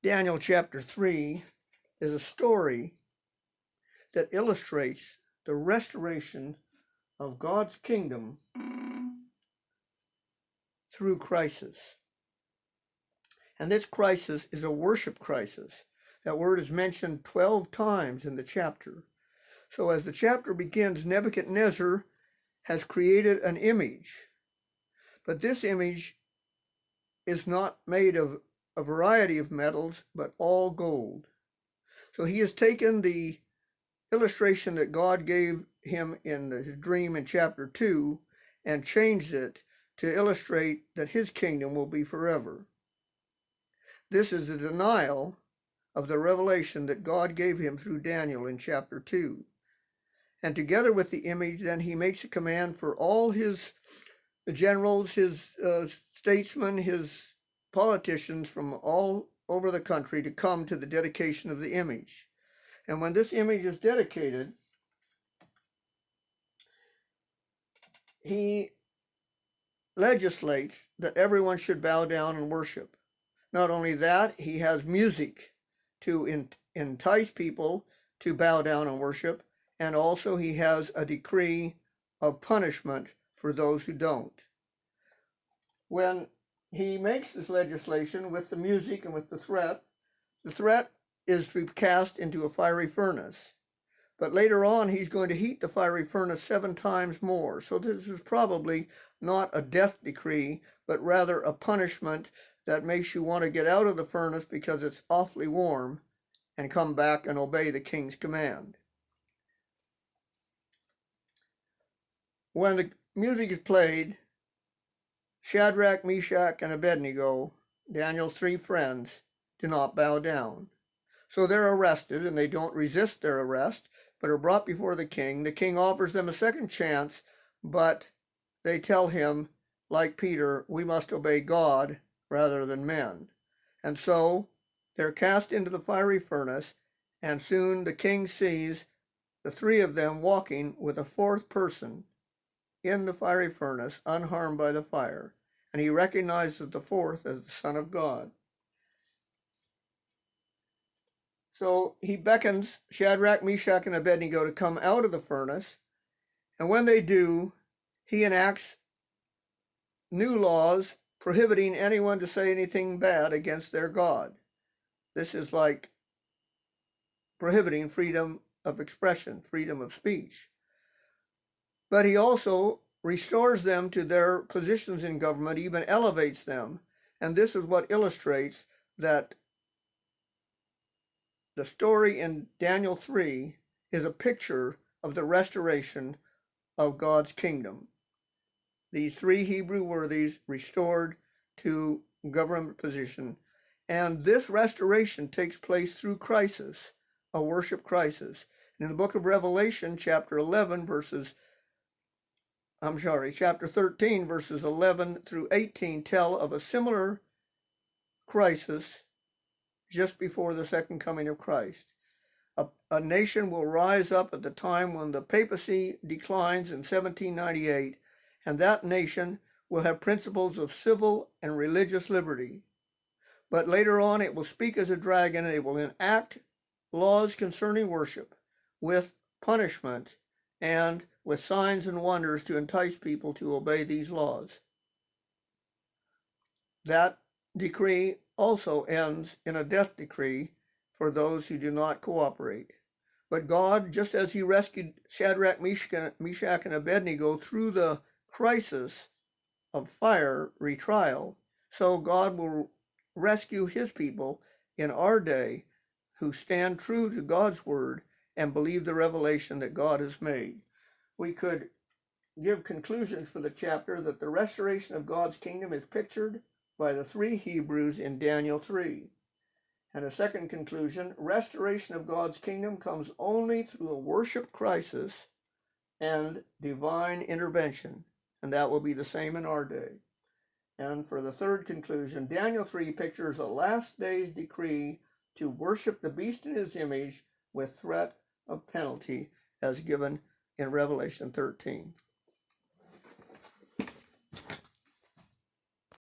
Daniel chapter 3 is a story that illustrates the restoration of God's kingdom through crisis. And this crisis is a worship crisis. That word is mentioned 12 times in the chapter. So as the chapter begins, Nebuchadnezzar has created an image. But this image is not made of a variety of metals, but all gold. So he has taken the illustration that God gave him in his dream in chapter 2 and changed it to illustrate that his kingdom will be forever. This is a denial of the revelation that God gave him through Daniel in chapter 2. And together with the image, then he makes a command for all his generals, his statesmen, his politicians from all over the country to come to the dedication of the image. And when this image is dedicated, he legislates that everyone should bow down and worship. Not only that, he has music to entice people to bow down and worship, and also he has a decree of punishment for those who don't. When he makes this legislation with the music and with the threat is to be cast into a fiery furnace. But later on, he's going to heat the fiery furnace 7 times more. So this is probably not a death decree, but rather a punishment that makes you want to get out of the furnace because it's awfully warm and come back and obey the king's command. When the music is played, Shadrach, Meshach, and Abednego, Daniel's 3 friends, do not bow down. So they're arrested, and they don't resist their arrest, but are brought before the king. The king offers them a second chance, but they tell him, like Peter, we must obey God rather than men. And so they're cast into the fiery furnace, and soon the king sees the 3 of them walking with a 4th person in the fiery furnace, unharmed by the fire, and he recognizes the 4th as the Son of God. So he beckons Shadrach, Meshach, and Abednego to come out of the furnace, and when they do, he enacts new laws prohibiting anyone to say anything bad against their God. This is like prohibiting freedom of expression, freedom of speech. But he also restores them to their positions in government, even elevates them. And this is what illustrates that the story in Daniel 3 is a picture of the restoration of God's kingdom. These 3 Hebrew worthies restored to government position. And this restoration takes place through crisis, a worship crisis. And in the book of Revelation, chapter 13, verses 11 through 18 tell of a similar crisis just before the second coming of Christ. A nation will rise up at the time when the papacy declines in 1798, and that nation will have principles of civil and religious liberty. But later on, it will speak as a dragon, and it will enact laws concerning worship with punishment and with signs and wonders to entice people to obey these laws. That decree also ends in a death decree for those who do not cooperate. But God, just as he rescued Shadrach, Meshach, and Abednego through the crisis of fire retrial, so God will rescue his people in our day who stand true to God's word and believe the revelation that God has made. We could give conclusions for the chapter that the restoration of God's kingdom is pictured by the 3 Hebrews in Daniel 3. And a second conclusion, restoration of God's kingdom comes only through a worship crisis and divine intervention, and that will be the same in our day. And for the third conclusion, Daniel 3 pictures a last day's decree to worship the beast in his image with threat of penalty as given in Revelation 13.